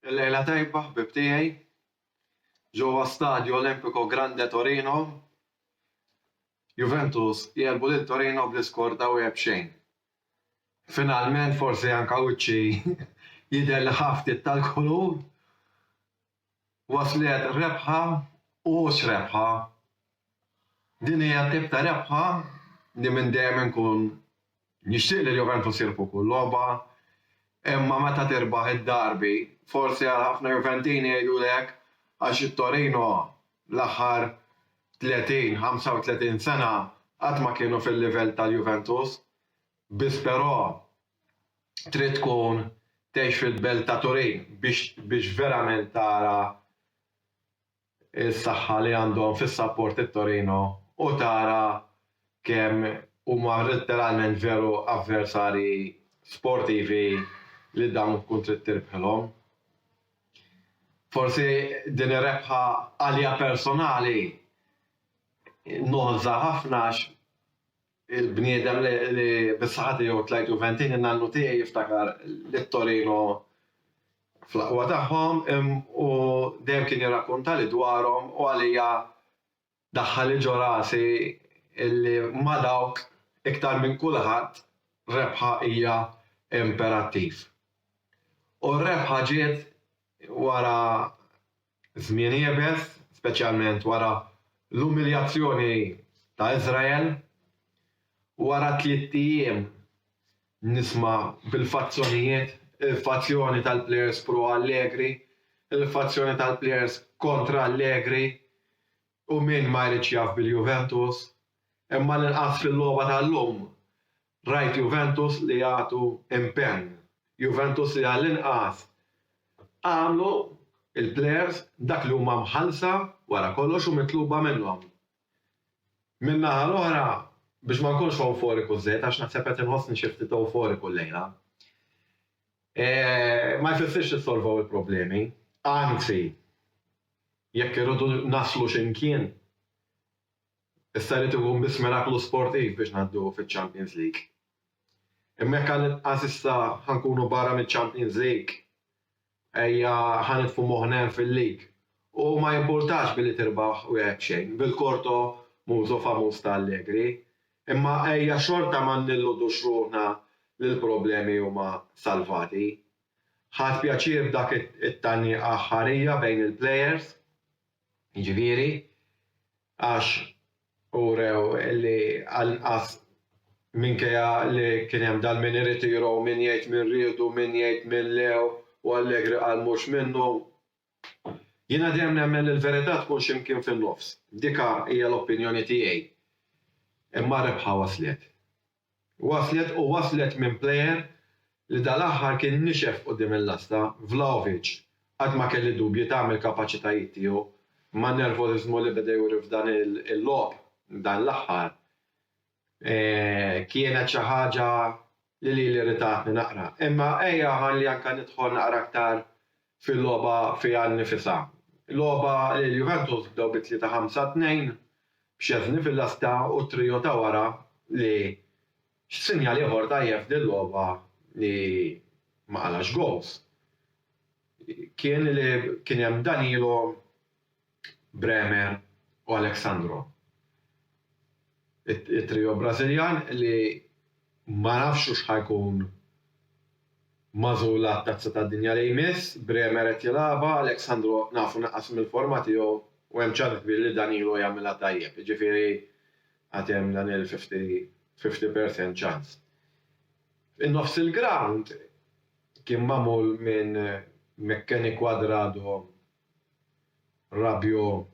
Il-lejla tajba ħbib tiegħi ġewwa Stadio Olimpico Grande Torino, Juventus jelbu lil Torino bl-iskor ta' wieħed xejn. Finalment forsi anke wiċċi jidher li ħaftit tal-kulur waslet rebħa u x'rebħa. Din hija tip ta' rebħa li minn dejjem inkun nixtieq li l-Juventus jirbu kull logħba, imma meta tirbaħ id-darbi forsi għal ħafna Juventini jgħidulek għax it-Torino l-aħħar 30-35 sena qatt ma kienu fil-livell tal-Juventus, biss però trid tkun tgħix fil-belt ta' Turin biex verament tara s-saħħa li għandhom fis-sapport it-Torino u tara kemm huma letteralment veru avversarji sportivi li dawn tkun trid tirbħilhom. Forsi din ir-rebħa għalija personali noħża ħafna il-bniedem li bis-saħħa tiegħu tlajt Juventini nannu tiegħi jiftakar lit-Torino fl-aqwa tagħhom u dejjem kien jirrakkunta li dwarhom u għalija daħħal ġo rasi illi ma' dawk iktar minn kulħadd rebħa hija imperattiv. U r-rebħa ġiet wara żmien iebies, speċjalment wara l-umiljazzjoni ta' Iżrael, wara 3 ijiem nisma' bil-fazzjonijiet, il-fazzjoni tal-plejers pro Allegri, il-fazzjoni tal-plejers kontra Allegri u min ma jridx jaf bil-Juventus, imma l-inqas fil-logħba tal-lum rajt Juventus li jagħtu impenn, Juventus li għall-inqas għamlu il-plejers dak li huma mħallsa wara kollox u mitluba minnhom. Min-naħa l-oħra biex ma nkunx euforiku żejt għax naħseb qed inħossni xi ftit euforiku llejla. Ma jfissirx issolvaw il-problemi, anzi jekk irridu naslu x'imkien issa jrid ikun biss miraklu sportiv biex ngħaddu fiċ-Champions League. Imma jekk għall-inqas issa ħankunu barra mill-Champions League ejja ħanitfu moħħna fil-lig. U ma jimpurtax billi tirbaħ wieħed xejn, bil-korto mużu famuż ta' Allegri, imma ejja xorta ma nilludux ruħna li l-problemi huma salvati. Ħadd pjaċir b'dak it-tani aħħarija bejn il-plejers, jiġifieri, għax urew li għall-inqas minkejja li kien hemm dal min irritiru min jgħid min riedu min jgħid min lew u Allegri qal mhux minnu. Jiena dejjem nemmen li l-verità tkun x'imkien fin-nofs. Dika hija l-opinjoni tiegħi. Imma rebħa waslet. Waslet minn plejer li dal-aħħar kien nixef quddiem il-lasta, Vlahovic, qatt ma kelli dubji ta' mill-kapaċitajiet tiegħu, ma' nervożiżmu li beda juri f'dan il-logħb dan l-aħħar. Kienet xi ħaġa li irritatni naqra. Imma ejja ħalli anke nidħol naqra aktar fil-logħba fiha nnifisha. Logħba li l-Juventus bdew bi 3-5-2 b'Sczesny fil-lasta u trio ta' wara li x'sinjal ieħor tajjeb din-logħba li ma qalax gols. Kien hemm Danilo, Bremer u Alexandro. It-trio Brażiljan li ma nafx x'ħajkun mażul għat-tazza tad-dinja li jmiss, Bremer qed jilagħba, Alexandro nafu naqqas mill-forma tiegħu u hemm ċans kbir li Danilo jagħmilha tajjeb, jiġifieri għad hemm dan il-50% ċans. In-nofs il-ground kien magħmul minn McKennie, Cuadrado, Rabiot,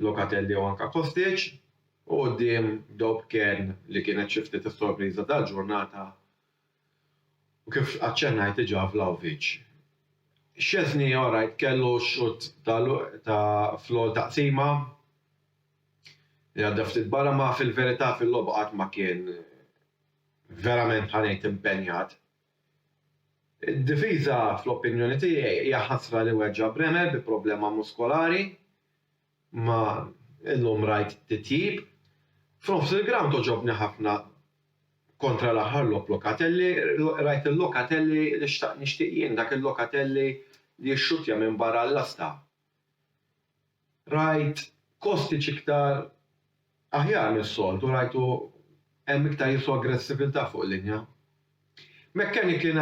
Locatelli u anke Kostic, u quddiem Dobken li kienet xi ftit is-sorpriża tal-ġurnata u kif aċċennajt diġà Vlahovic. Szczesni orajt kellu xut ta' flol taqsima li għadda ftit barra ma fil-verità fil-logħba qatt ma kien verament ħanejt impenjat. Id-difiża fl-opinjoni tiegħi hija ħasra li weġġa' Bremer bi problema muskolari ma illum rajt titjib. F'nofs il-ground oġobni ħafna kontra l-aħħar Locatelli, rajt il-Locatelli li nixtieq jien dak il-Locatelli li jixxuttja minn barra l-asta. Rajt Kostic iktar aħjar mis-soltu, rajtu hemm iktar jisu aggressività fuq il-linja. McKennie kien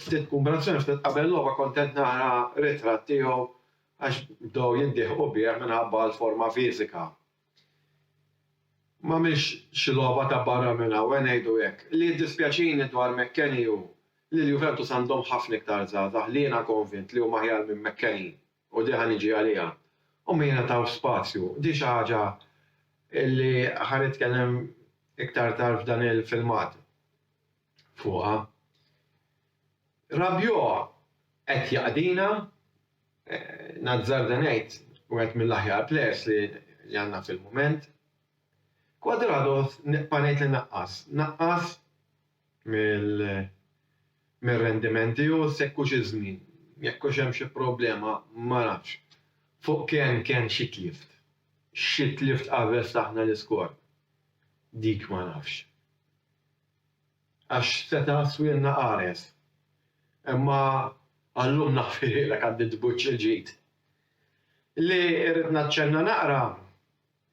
ftit kumbrazzjoni ftit qabel logħba kontent nara ritratt tiegħu għax bdew jiddieħqu bih minħabba l-forma fiżika. Ma mhix xi logħba ta' barra minn hawn ngħidu hekk. Li jiddispjaċini dwar McKennie hu li l-Juventus għandhom ħafna iktar żgħażagħ li jiena konvint li huma aħjar minn McKennie u di ħaniġi għaliha. U min taw spazju, di xi ħaġa li ħa nitkellem iktar tard f'dan il-filmat fuqha. Rabiot qed jaqdina nazzarda ngħid wieħed mill-aħjar players li għandna fil-mument. Cuadrado ngħid li naqqas mill-rendimenti u sekku xi żmien. Jekk hux hemm xi problema ma nafx. Fuq kien xi tlift. Xi tlift qabel ftaħna l-iskor. Dik ma nafx. Għax seta' swilna qares. Imma għallum naħfirlek għaddi tbuċċ il-ġid. Li rrid naċċenna naqra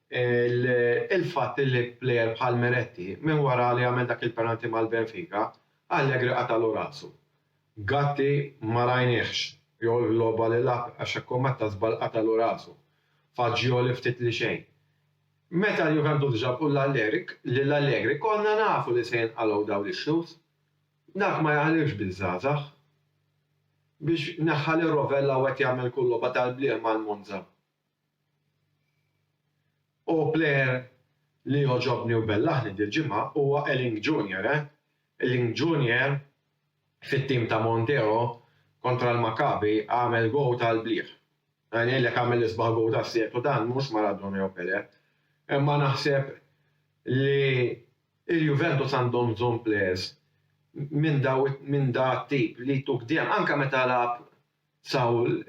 il-fatt li plejer bħal Meretti minn wara li għamel dak il-penalti mal-Benfica Allegri qatalu rasu. Gatti ma rajniex jew l-logħba li lab għax kommetta żball qatalu rasu. Faġġiju li ftit li xejn. Meta l-Juventus ġabu l-Allegri konna nafu li se jinqalgħu dawn ix-xhus. Dak ma jaħlifx bil-żgħażagħ biex naħħal ir-Rovella u qed jagħmel kull logħba tal-bliel mal-Monza. U plejer li joġobni u bellaħni dil-ġimgħa huwa Elling Junior. Elling Junior fit-tim ta' Montero kontra l-Maccabi għamel gow tal-bliħ. Għanjellek għamel l-isbaħ gow tas-seklu dan mhux Maradona jew Pelé. Imma naħseb li il-Juventus għandhom bżonn plejers minn da tip li tukdien anke meta lab Sawl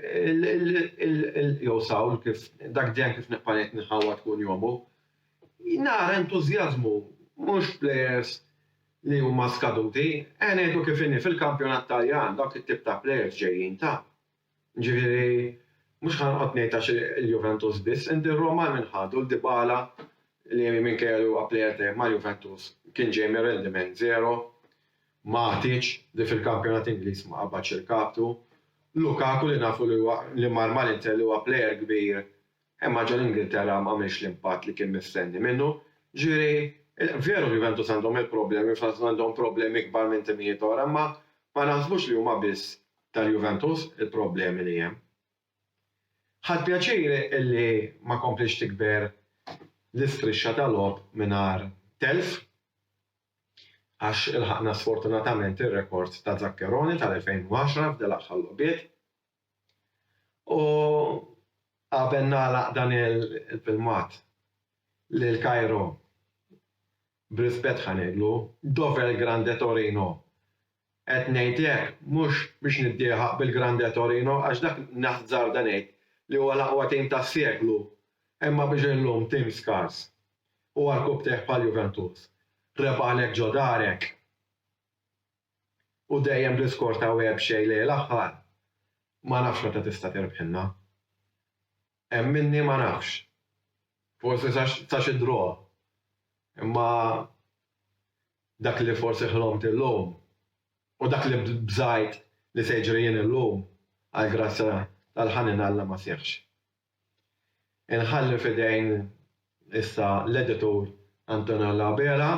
kif dak dejjem kif neqpanet nħawwa tkun jomu. Nara entużjażmu mhux plejers li huma skaduti, ngħidu kif inni fil-kampjonat Taljan dawk it-tip ta' plejers ġejjin ta'. Ġifieri mhux ħanqod ngħid għax il-Juventus biss, indi r-Roma minħadu l-Dybala li minn kellu plejer mal-Juventus kien ġej mir rendiment zero. Matic li fil-kampjonat Ingliż ma qabadx il-kaptu. Lukaku li nafu li mar mal-Inter li huwa plejer kbir, imma ġol Ingilterra ma għamilx l-impatt li kien mistenni minnu. Ġifieri veru Juventus għandhom il-problemi, f'għażlu għandhom problemi kbar minn timijiet oħra, imma ma naħsbux li huma biss tal-Juventus il-problemi li hemm. Ħadd pjaċiri illi ma komplix tikber l-istrixxa tal-logħob mingħajr telf, għax ilħaqna sfortunatament ir-rekord ta' Zaccheroni tal-2010 f'del-aħħar logħbiet. U qabel nagħlaq dan il-filmat lil Cairo b'rispett ħanidlu dove l-Grande Torino. Qed ngħid hekk mhux biex niddieħaq bil-Grande Torino għax dak naħżar ngħid li huwa l-aqwa tim tas-seklu, imma biex illum tim skars. Huwa l-kub teħ bħal-Juventus. Rebaħlek ġodarek. U dejjem diskor ta' web xej li l-aħħar. Ma nafx meta tista' tirbħilna. Hemm minni ma nafx. Forsi sa xi draw. Imma dak li forsi ħlomt illum u dak li bżajt li se jiġri jien illum għal grazza tal-ħanin Alla ma seħħx. Inħalli f'idejn issa l-editur Antonella Bela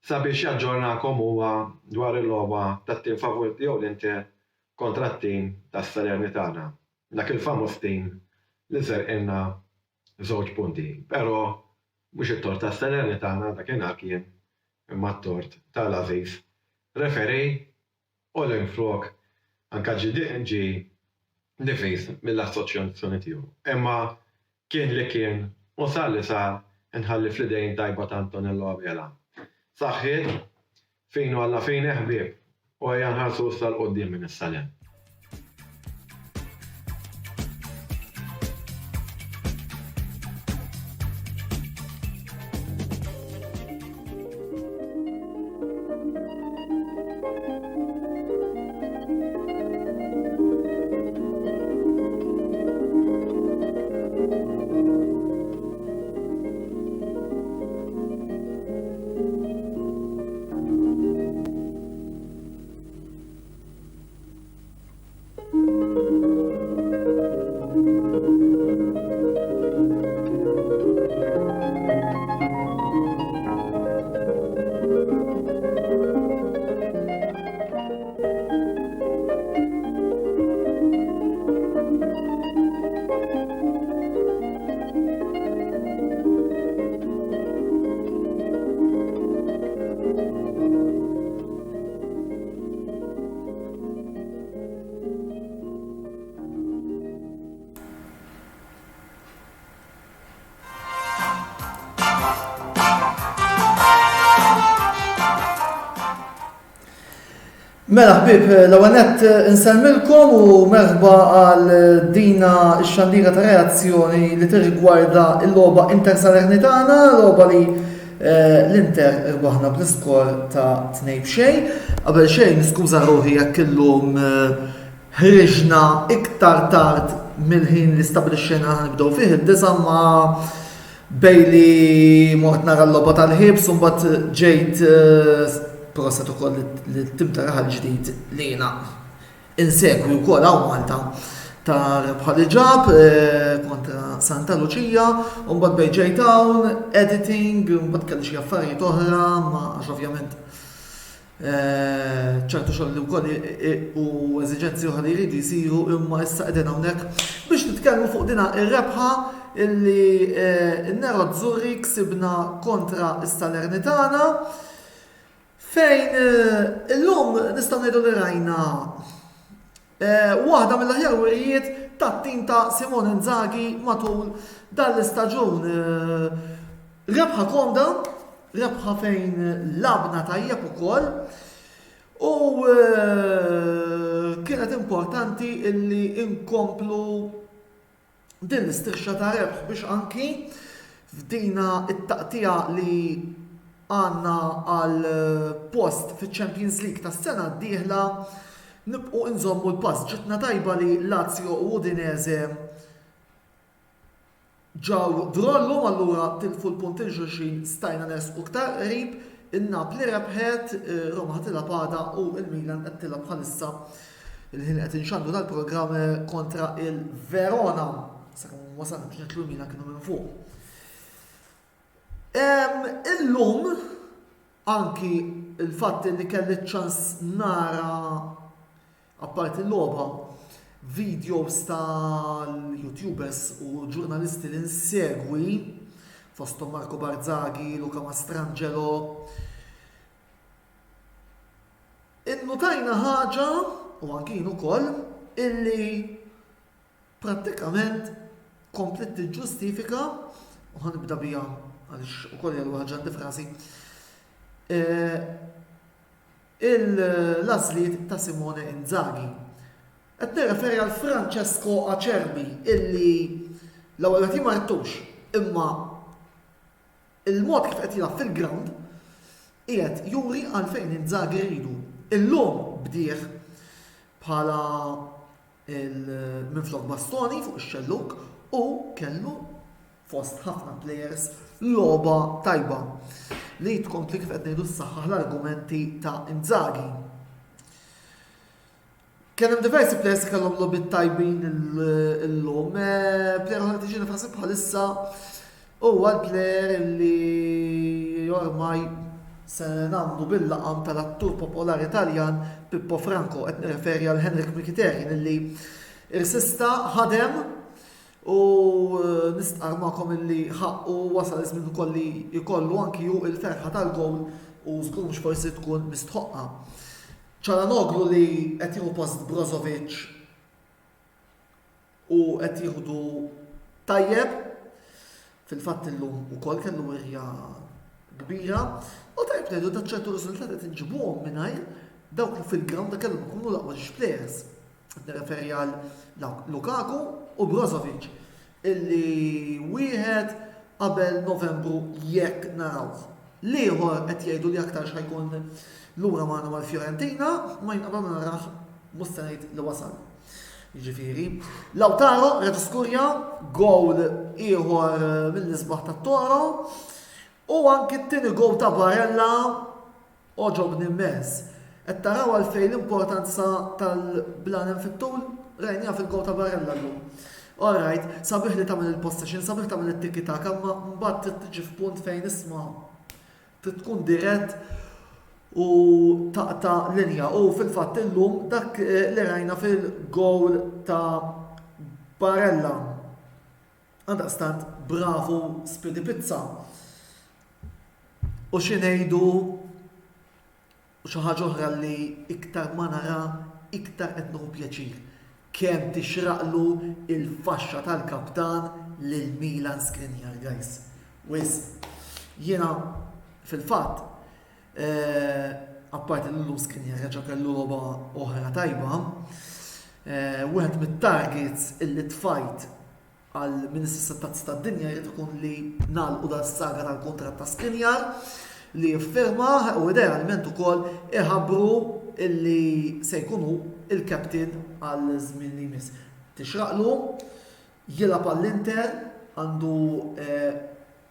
sabiex jaġġornakom huwa dwar il-logħba tat-tim favorit jew l-Inter kontra t-tim tas-Salernitana. Dak il-famuż tim li serqilna żewġ punti. Però mhux it-tort tas-Salernitana dakinhar kien imma t-tort tal-Aziz referi u l-inflok anka ġi nifis mill-assoċjazzjoni tiegħu. Imma kien li kien u sar li sar inħalli fl-idejn tajba ta' Antonello Abela. Saħħit fejn u alla fejn ħbieb u ejja nħarsu sal-qoddim minn is-salem. Mela ħbib, l-għanet nsalmilkom u merħba għal dina x-xandira ta' reazzjoni li tirrigwarda il-loba Inter Salernitana, loba li l-Inter irbaħna bl-iskor ta' 2-0. Qabel xejn niskuża ruħi jekk illum ħriġna iktar tard mill-ħin li stabilixxejna nibdew fih id-disa ma' bejli mort nara l-loba tal-ħibs u mbagħad ġejt proset ukoll li tibda raħal ġdid li jiena insegwi wkoll hawn Malta ta' rebħa li ġab kontra Santa Lucia u mbagħad bejn J-Town, editing, u mbagħad kelli xi affarijiet oħra ma għax ovvjament ċertu xogħol li wkoll u eżiġenzi oħra li jridu jsiru imma issa qegħdin hawnhekk biex nitkellmu fuq dina ir-rebħa illi n-Nero Azzurri ksibna kontra s-Salernitana fejn illum nistgħu ngħidu li rajna waħda mill-aħjar wirijiet tat-tim ta' Simone Inzaghi matul dan l-istaġun. Rebħa komda, rebħa fejn labna tajjeb ukoll u kienet importanti illi inkomplu din l-istirxa ta' rebħ biex anki f'dina it-taqtija li għanna għal post fi Champions League ta' sena d-dieħla nibqu nżommu l-pass. Ġitna tajba li Lazio u Udinese ġaw drollu allura tilfu l-punt il-ġurxin stajna nesqu ktar qrib, in-Napli rebħet, Roma ħatila pada u il-Milan qed tilha bħalissa il-ħin qed inxandu dal-programm kontra il-Verona. Sakemm wasalna biex nitlu l-Milan kienu minn fuq. Illum anki il-fatt li kelli ċans nara apparti l-logħba videos tal-YouTubers u ġurnalisti li nsegwi fosthom Marco Barzaghi, Luca Mastrangelo. Innotajna ħaġa u anki ukoll illi prattikament komplet tiġġustifika u ħanibda bija għalix u koll jgħallu ħagġan difrasi il-lazliet ta' Simone Inzaghi. Qed nirreferi għal Francesco Acerbi illi l-ewwel qed ma rtux imma il-mod kif qed jilgħab fil-ground qiegħed juri għalfejn Inzaghi jridu. Illum bdieħ bħala minflok bastoni fuq ix-xelluk u kellu fost ħafna players logħba tajba li tkompli kif qed ngħidu ssaħħaħ l-argumenti ta' Inzaghi. Kien hemm diversi players li kellhom logħbiet tajbin illum, plejer oħra tiġi nifrasib bħalissa huwa l-plejer li ormai se nagħmlu bil-laqam tal-attur popolari Taljan Pippo Franco, qed nirreferi għal Henrik Mkhitaryan illi irsista ħadem u nistqar magħkom illi ħaqqu wasal iż-żmien ukoll li jkollu anki hu il-ferħa tal-gowl u żgur mhux forsi tkun mistħoqqa. Çalhanoglu li qed jieħu post Brozovic u qed jieħdu tajjeb fil-fatt illum ukoll kellu wirja kbira u tajjeb ngħidu da ċertu riżultati qed inġibuhom mingħajr dawk li fil-ground da kellhom ikunu l-aqwa players. Nirreferi għal Lukaku u Brozovic illi wieħed qabel Novembru jekk narawh. L-ieħor qed jgħidu li aktar x'ħajkun lura magħna mal-Fiorentina ma jinqabel naraħ mhux se ngħid li wasal. Jiġifieri, Lautaro Reġu Skurja, gowl ieħor mill-isbaħ tat-Toro u anke t-tieni gowl ta' Barella oġobni immens. Qed taraw għalfejn l-importanza tal-blanem fit-tul rejnija fil-gowl ta' Barella llum. Alright, sabiħ li tagħmel il-possession, sabiħ tagħmel it-tiki-taka, ma mbagħad trid tiġi f'punt fejn isma' trid tkun dirett u taqta' linja u fil-fatt illum dak li rajna fil-gowl ta' Barella. Għandaqstant bravo Spidi Pizza. U xi ngħidu u xi ħaġa oħra li iktar ma nara iktar qed nieħu pjaċir. Kemm tixraqlu il-faxxa tal-kaptan lil Milan Skriniar, guys. Wis, jiena fil-fatt apparti l-lum Skriniar reġa' kellu roba oħra tajba, wieħed mit-targets illi tfajt għal Ministru tat tad-dinja jrid ikun li nagħlqu das-saga tal-kuntratt ta' Skriniar li jiffirma u idealment ukoll iħabbru illi se jkunu il-kaptin għal żmien li jmiss. Tixraqlu, jilgħab għall-Inter, għandu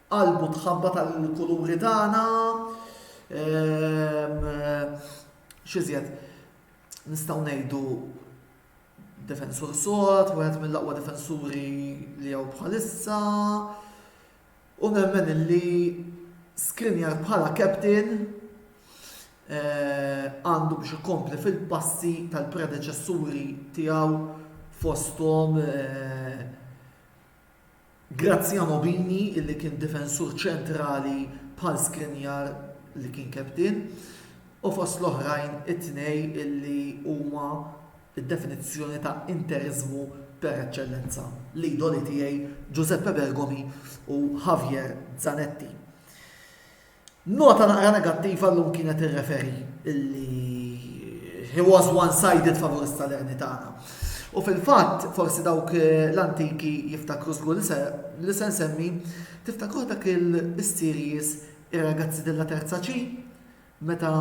qalbu tħabba tal-kuluri tagħna, x'iżjed nistgħu ngħidu defensur sod, wieħed mill-aqwa defensuri li hawn bħalissa, u nemmen illi Skriniar bħala captain għandu biex ikompli fil-passi tal-predeċessuri tiegħu fosthom Graziano Bini illi kien difensur ċentrali bħal Skriniar li kien captain u fost l-oħrajn it-tnej illi huma id-definizzjoni ta' interizmu per eccellenza. L-idoli tiegħi Giuseppe Bergomi u Javier Zanetti. Nota naqra negattiva llum kienet ir-referi illi he was one-sided favorista l-Ernitana. U fil-fatt, forsi dawk l-antiki jiftakru żgur li se nsemmi, tiftakru dak il-series ir-ragazzi della terza C, meta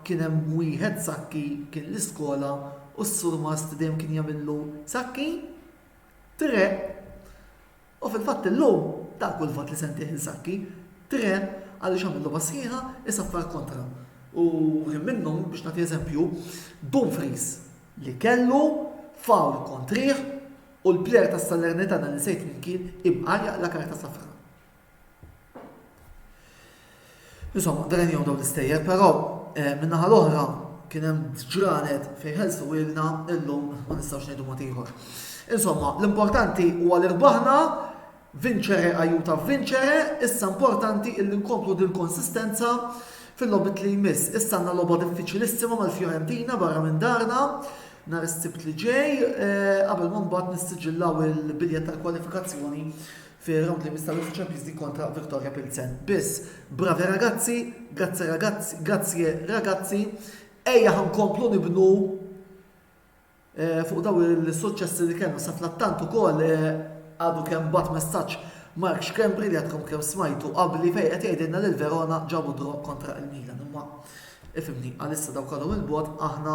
kien hemm wieħed sakki kien l-iskola u s-surma dejjem kien jagħmillu sakki, tre, u fil-fatt illum dak kull fatt li sentih il-sakki, tre għaliex għamillu basħiħa isaffar kontra. U minnhom biex nagħti eżempju, Dumfries li kellu fawl kontrih u l-plejer tas Salernitana li sejt minn kien ibqa' jaqla karta safra. Insomma, dan jew dawn l-istejjer, però min-naħa l-oħra kien hemm ġranet fejn ħelsu ilna illum ma nistgħux ngħidu mod ieħor. Insomma, l-importanti huwa li rbaħna vincere ajuta vincere, issa importanti illi nkomplu din konsistenza fil-lobit li jmiss. Issa għandna logħba diffiċilissima mal-Fiorentina barra minn darna nhar is-Sibt li ġej, qabel ma mbagħad nissiġillaw il-biljet tal-kwalifikazzjoni fir-round li mistaw il-Champions League kontra Viktoria Pilsen. Biss, bravi ragazzi, grazie ragazzi, ejja ħankomplu nibnu fuq daw il-suċċessi li kellna sa fl-attant ukoll għadu kemm bat messaġġ Mark Xkembri li għadkom kemm smajtu qabli fejn qed jgħidilna lil Verona ġabu draw kontra il-Milan. Imma ifhimni għalissa dawk għadhom il-bogħod aħna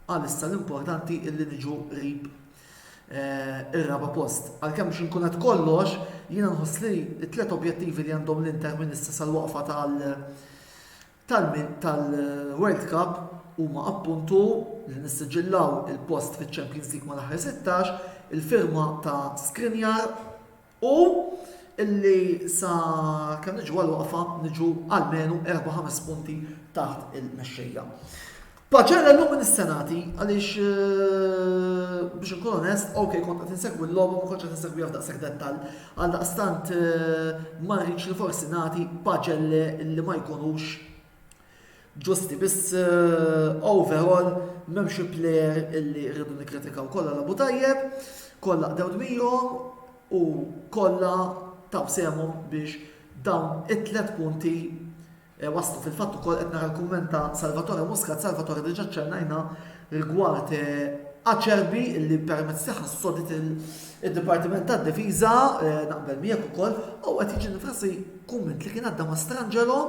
għalissa l-importanti illi niġu qrib ir-raba post. Għalkemm biex inkun qed kollox, jiena nħoss li t-tliet objettivi li għandhom l-Inter minn issa sal-waqfa tal-World Cup huma appuntu li nissiġillaw il-post fiċ-Champions League mal-aħħar 16, il-firma ta' Skriniar u illi sa kemm niġu għal-waqfa niġu għalmenu 4-5 punti taħt il-mexxejja. Paċella l-lum minn is-senati għaliex biex nkun onest, ok, kont qed insegwi l-logħba ma kontx qed insegwi f'daqshekk dettall, għaldaqstant ma rridx li forsi nagħti paġelle li ma jkunux ġusti, biss overall m'hemmx xi plejer illi rridu nikkritikaw kollha labu tajjeb, kollha qdew dmirhom u kollha taw semhom biex dawn it-tlet punti waslu fil-fatt ukoll qed nara l-kummenta Salvatore Muscat, Salvatore diġà ċċernajna rigward Acerbi illi permezz tagħha sodit il-Dipartiment tad-Difiża naqbel miegħek ukoll u qed jiġi nifrasi kumment li kien għadda ma' Strangelo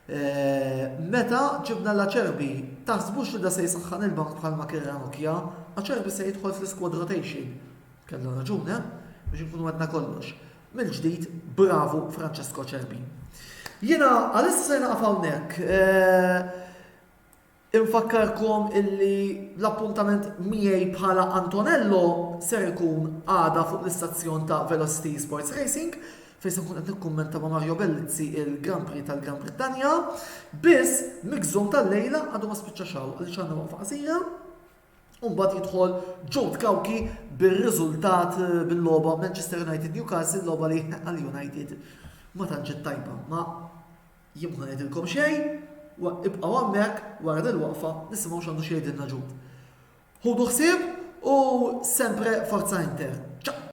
meta ġibna l-Acerbi taħsbux li da se jsaħħan il-bank bħalma kien Ranokja, Acerbi se jidħol fl-squad rotation. Kellu raġun, biex nkunu għedna kollox. Mill-ġdid, bravo Francesco Acerbi. Jiena għalissa se naqaf hawnhekk. Infakkarkom illi l-appuntament miegħi bħala Antonello ser ikun għada fuq l-istazzjon ta' Velocity Sports Racing fejn se nkun qed nikkummenta ma' Mario Bellizzi il-Grand Prix tal-Gran Brittanja, biss migżum tal-lejla għadu ma spiċċaxaw għaliex għandna waqfa qasira. U mbagħad jidħol Jude Kawki bir-riżultat bil-logħba Manchester United Newcastle, logħba li għall-United ma tantx tajba, ma jimħu ngħidilkom xejn. Ibqaw hemmhekk wara dil-waqfa nisimgħu x'għandu xi jgħidilna Jude. Ħudu ħsieb u sempre Forza Inter. Ciao!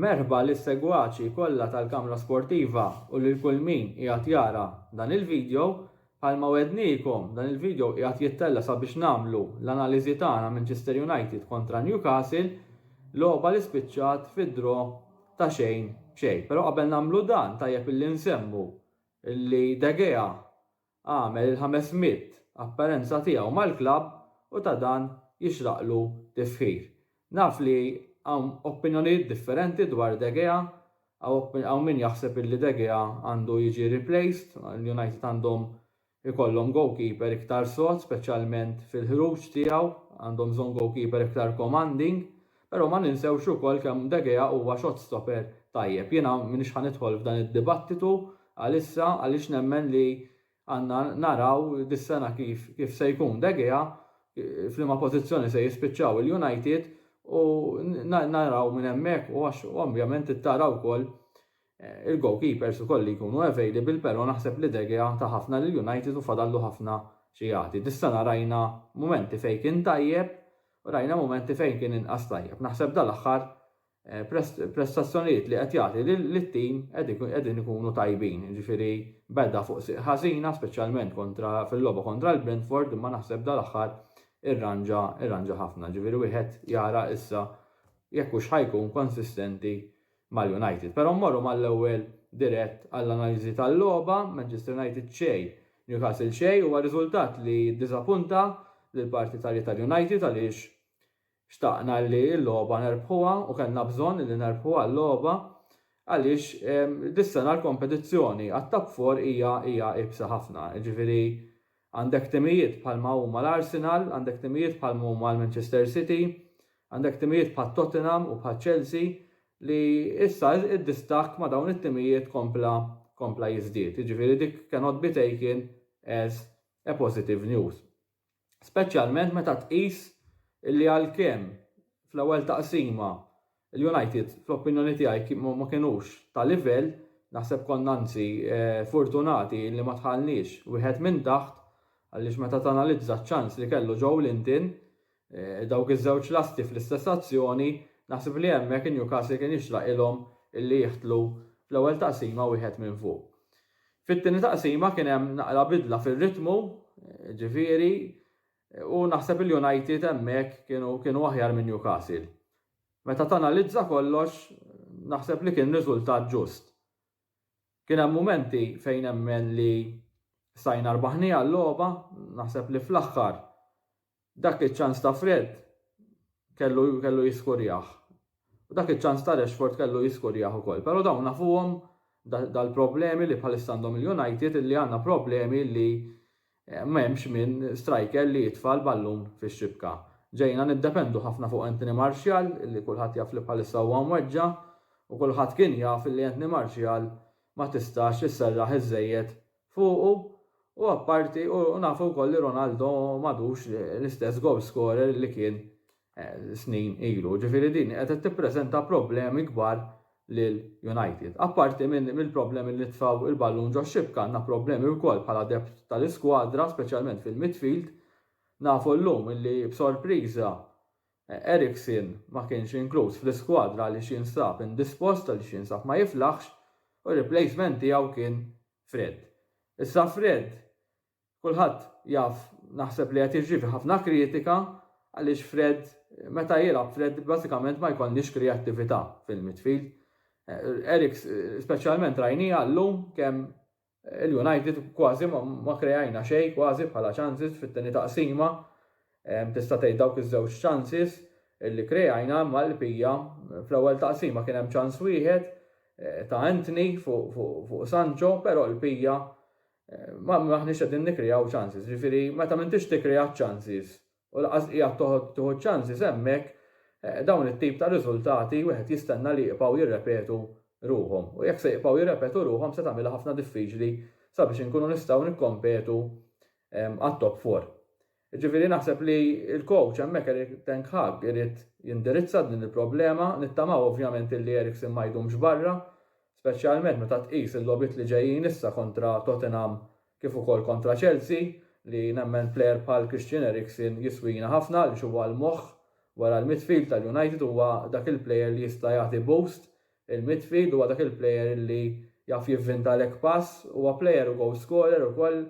Merħba lis-segwaċi kollha tal-Kamra Sportiva u lil kull min qiegħed jara dan il-video. Bħalma wedniekom dan il-video qiegħed jittella sabiex nagħmlu l-analiżi tagħna Manchester United kontra Newcastle, logħba li spiċċat fid-draw ta' xejn b'xejn. Però qabel nagħmlu dan tajjeb illi nsemmu illi De Gea għamel il-500 apparenza tiegħu mal-klabb u ta' dan jixraqlu tifħir. Naf li għaw opinjonijiet differenti dwar De Gea, għaw min jaħseb illi De Gea għandu jiġi replaced, l-United għandhom ikollhom goalkeeper iktar sod, speċjalment fil-ħruġ tiegħu, għandhom bżonn goalkeeper iktar commanding, però ma ninsewx ukoll kemm De Gea huwa shot stopper tajjeb. Jiena m'iniex ħanidħol f'dan id-dibattitu għalissa għaliex nemmen li għandna naraw dis-sena kif se jkun De Gea, f'liema pożizzjoni se jispiċċaw il-United u naraw minn hemmhekk u ovvjament ittaraw ukoll il-goalkeepers ukoll li jkunu available, però naħseb li De Gea ta' ħafna lil United u fadallu ħafna xi jagħti. Dis-sena rajna momenti fejn kien tajjeb u rajna momenti fejn kien inqas tajjeb. Naħseb dal-aħħar prestazzjonijiet li qed jagħti lit-tim qegħdin ikunu tajbin. Jiġifieri beda fuq ħażina speċjalment fil-logħba kontra l-Brentford, imma naħseb dal-aħħar irranġa ħafna. Ġifieri wieħed jara issa jekk hux ħajkun konsistenti mal-United. Però mmorru mal-ewwel dirett għall-analiżi tal-logħba, Manchester United xejn, Newcastle xejn, huwa riżultat li ddiżappunta lil partitarji tal-United għaliex xtaqna li l-logħba nerbħuha u kellna bżonn li nerbħuha l-logħba għaliex dis-sena l-kompetizzjoni għat-top 4 hija ibsa ħafna. Ġifieri għandek timijiet bħalma huma l-Arsenal, għandek timijiet bħalma huma l-Manchester City, għandek timijiet bħal Tottenham u bħal Chelsea li issa id-distak ma' dawn it-timijiet kompla jiżdied. Jiġifieri dik cannot be taken as a positive news. Speċjalment meta tqis illi għalkemm fl-ewwel taqsima il-United fl-opinjoni tiegħi ma kinux ta' livell, naħseb konna anzi fortunati li ma tħallniex wieħed minn taħt għaliex meta tanalizza ċ-ċans li kellu Joe Linton dawk iż-żewġ lasti fl-istess azzjoni, naħseb li hemmhekk in-Newcastle kien jixraq ilhom illi jeħtlu fl-ewwel taqsima wieħed minn fuq. Fit-tieni taqsima kien hemm naqra bidla fir-ritmu, ġifieri, u naħseb il-United hemmhekk kienu aħjar minn Newcastle. Meta tanalizza kollox, naħseb li kien riżultat ġust. Kien hemm mumenti fejn hemmen li stajna rbaħnija l-logħba, naħseb li fl-aħħar dak iċ-ċans ta' Fred kellu jiskurjah. U dak iċ-ċans ta' Rashford kellu jiskurjah ukoll. Però dawn nafuhom dal-problemi li bħalissa għandhom il-United li għandna problemi li m'hemmx minn striker li jitfa' l-ballun fix-xibka. Ġejna niddependu ħafna fuq Anthony Martial li kulħadd jaf li bħalissa huwa mweġġa u kulħadd kien jaf li Anthony Martial ma tistax isserraħ iżejjed fuqu. U apparti, u nafu wkoll li Ronaldo m'għadux l-istess goal scorer li kien snin ilu. Ġifieri din qed tippreżenta problemi kbar lil United. Apparti mill-problemi li tfaw il-ballun ġo xibka, għandna problemi wkoll bħala depth tal-iskwadra, speċjalment fil-midfield. Nafu llum li b'sorpriża Eriksen ma kienx inkluż fl-iskwadra li xinsab indispost li xinsab ma jiflaħx u replacement tiegħu kien Fred. Issa Fred, kulħadd jaf naħseb li qed jiġri ħafna kritika għaliex Fred, meta jilgħab Fred bażikament ma jkollniex kreattività fil-midfield. Speċjalment rajnija llum kemm il-United kważi ma krejajna xejn kważi bħala chances fit-tieni taqsima. Tista' tgħid dawk iż-żewġ chances li krejajna imma l-bqija fl-ewwel taqsima kien hemm ċans wieħed ta' Anthony fuq Sancho, però l-bqija ma maħniex qegħdin nikrejaw chances. Ġifieri meta m'intix tikkrea chances u laqas qiegħed toħod chances hemmhekk dawn it-tip ta' riżultati wieħed jistenna li jibqgħu jirrepetu ruhom. U jekk se jibqgħu jirrepetu ruhom se tagħmilha ħafna diffiċli sabiex inkunu nistgħu nikkompetu għat-top 4. Ġifieri naħseb li l-coach hemmhekk Erik ten Hag irid jindirizza din il-problema, nittamaw ovvjament li Eriksen ma jdumx barra, speċjalment meta tqis il-logħbiet li ġejjin issa kontra Tottenham kif ukoll kontra Chelsea li nemmen plejer bħal Christian Eriksen jiswina ħafna li huwa l-moħħ wara l-midfield tal-United huwa dak il-plejer li jista' jagħti boost il-midfield huwa dak il-plejer li jaf jivvinta lek pass, huwa plejer u goal scorer ukoll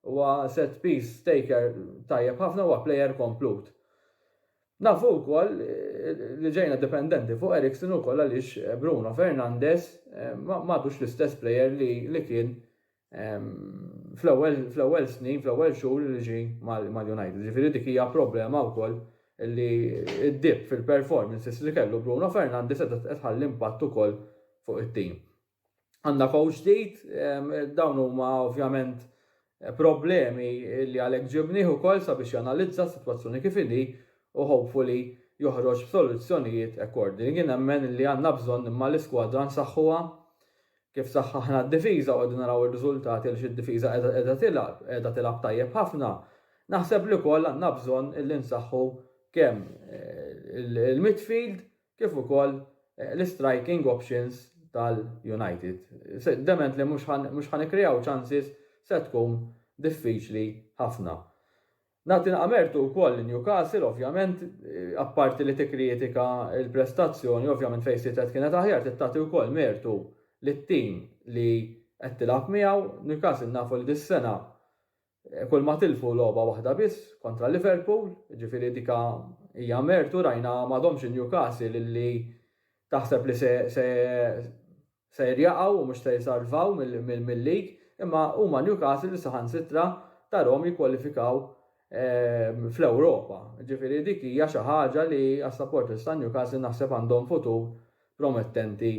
huwa set piece taker tajjeb ħafna huwa plejer komplut. Nafu wkoll li ġejna dipendenti fuq Eriksen ukoll għaliex Bruno Fernandes m'għadux l-istess plejer li kien fl-ewwel snin, fl-ewwel xhur li ġie mal-United. Ġifieri dik hija problema wkoll li d-dip fil-performances li kellu Bruno Fernandes qed tħalli impatt ukoll fuq it-tim. Għandna coach ġdid, dawn huma ovvjament problemi li għalhekk ġibnieh ukoll sabiex janalizza s-sitwazzjoni kif inhi u hopefully joħroġ b'soluzzjonijiet according. Jien nemmen li għandna bżonn imma l-iskwadra nsaħħuha kif saħħaħna d-difiża u qegħdin naraw ir-riżultati għaliex id-difiża qiegħda tilgħab tajjeb ħafna. Naħseb li wkoll għandna bżonn illi nsaħħu kemm il-midfield kif ukoll l-striking options tal-United. Dement li mhux ħanikreaw chances se tkun diffiċli ħafna. Nagħti mertu wkoll Newcastle ovvjament apparti li tikkritika l-prestazzjoni ovvjament fejn sitet kienet aħjar tagħti wkoll mertu lit-tim li qed tilgħab miegħu. Newcastle nafu li dis-sena kull ma tilfu logħba waħda biss kontra Liverpool, ġifieri dika hija mertu rajna m'għadhomx in-Newcastle li taħseb li se jirjaqgħu u mhux se jsalvaw mill-lig, imma huma Newcastle li saħansitra tarhom jikkwalifikaw fl-Ewropa. Ġifieri dik hija xi ħaġa li għas-supporters ta' Newcastle naħseb għandhom futur promettenti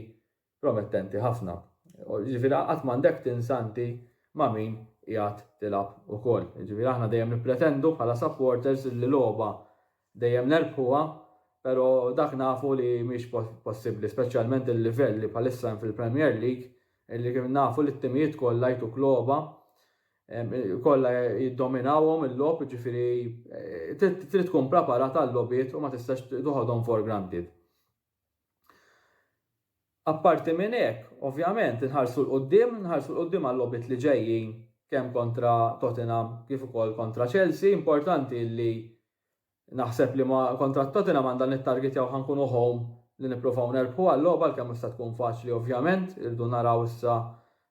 ħafna. Ġifieri qatt m'għandek tinsanti ma' min qiegħed tilgħab ukoll. Ġifieri aħna dejjem nippretendu bħala supporters li logħba dejjem nerbħuha, però dak nafu li mhix possibbli, speċjalment il-livell li bħalissa fil-Premier League illi kif nafu li t-timijiet kollha jtuk logħba kollha jiddominawhom il-logħb, ġifieri trid tkun preparat għall-logħbiet u ma tistax toħodhom for granted. Apparti minn hekk, ovvjament nħarsu l-qudiem għall-logħbiet li ġejjin kemm kontra Tottenham kif ukoll kontra Chelsea. Importanti li naħseb li ma kontra Tottenham għandha nittargetjaw ħankunu home li nippruvaw nerbħu għall-logħba kemm se tkun faċli ovvjament, irdu naraw issa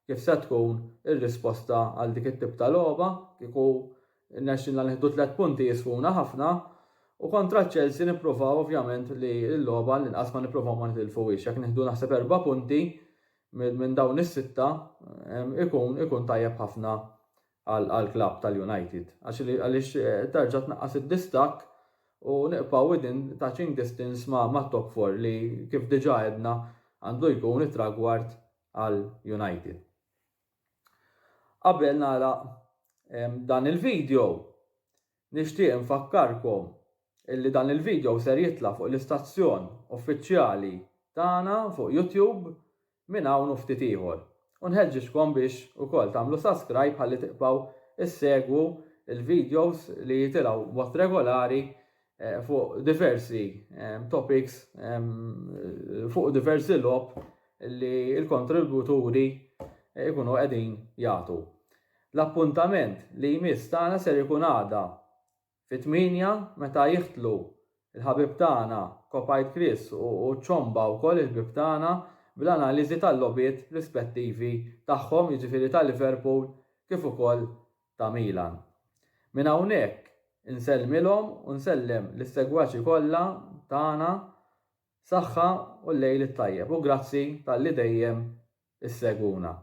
kif se tkun ir-risposta għal dik it-tip ta' logħba, kieku n-National nieħdu 3 punti jisfuna ħafna u kontra Chelsea nippruvaw ovvjament li l-logħba l-inqas ma nippruvaw ma nitilfuwix, jekk nieħdu naħseb 4 punti minn dawn is-6 ikun tajjeb ħafna għall-klabb tal-United. Għaliex terġa' tnaqqas id-distak u niqpaw within touching distance ma' top 4 li kif diġà għedna għandu jkun it-tragward għal United. Qabel nagħlaq dan il-video nixtieq infakkarkom illi dan il-video ser jitla fuq l-istazzjon uffiċjali tagħna fuq YouTube minn hawn u ftit ieħor. U nħeġġixkom biex ukoll tagħmlu subscribe ħalli tiqpaw issegwu il-videos li jitilgħu b'mod regolari fuq diversi topics, fuq diversi logħob li l-kontributuri ikunu qegħdin jagħtu. L-appuntament li jmiss tagħna ser ikun għada fit-8 meta jiħtlu il-ħabib tagħna Kopajt Chris u ċomba wkoll il-ħbib tagħna bl-analiżi tal-logħbiet rispettivi tagħhom, jiġifieri ta' Liverpool kif ukoll ta' Milan. Minn hawnhekk insellmilhom u nsellem lis-segwaċi kollha tagħna saħħa u l-lejl it-tajjeb u grazzi tal-li dejjem issegwuna.